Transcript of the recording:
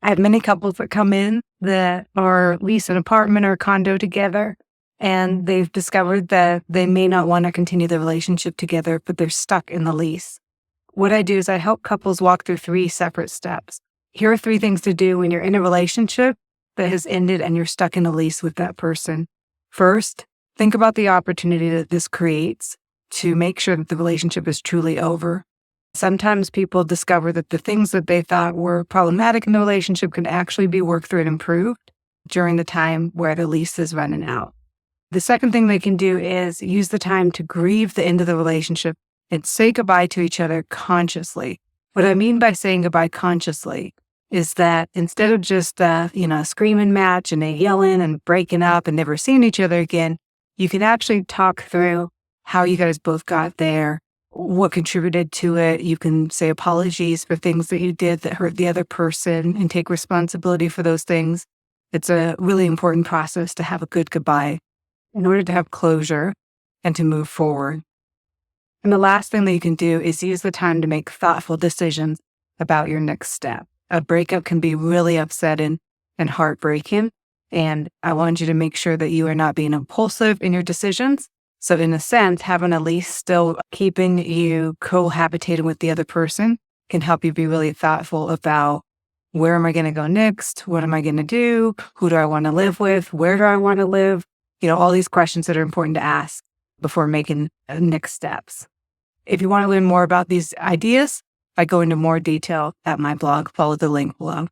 I have many couples that come in that are lease an apartment or a condo together, and they've discovered that they may not want to continue the relationship together, but they're stuck in the lease. What I do is I help couples walk through 3 separate steps. Here are 3 things to do when you're in a relationship that has ended and you're stuck in a lease with that person. First, think about the opportunity that this creates to make sure that the relationship is truly over. Sometimes people discover that the things that they thought were problematic in the relationship can actually be worked through and improved during the time where the lease is running out. The second thing they can do is use the time to grieve the end of the relationship and say goodbye to each other consciously. What I mean by saying goodbye consciously is that instead of just a screaming match and a yelling and breaking up and never seeing each other again, you can actually talk through how you guys both got there, what contributed to it. You can say apologies for things that you did that hurt the other person and take responsibility for those things. It's a really important process to have a good goodbye in order to have closure and to move forward. And the last thing that you can do is use the time to make thoughtful decisions about your next step. A breakup can be really upsetting and heartbreaking, and I want you to make sure that you are not being impulsive in your decisions. So in a sense, having a lease still keeping you cohabitating with the other person can help you be really thoughtful about where am I going to go next? What am I going to do? Who do I want to live with? Where do I want to live? All these questions that are important to ask before making next steps. If you want to learn more about these ideas, I go into more detail at my blog. Follow the link below.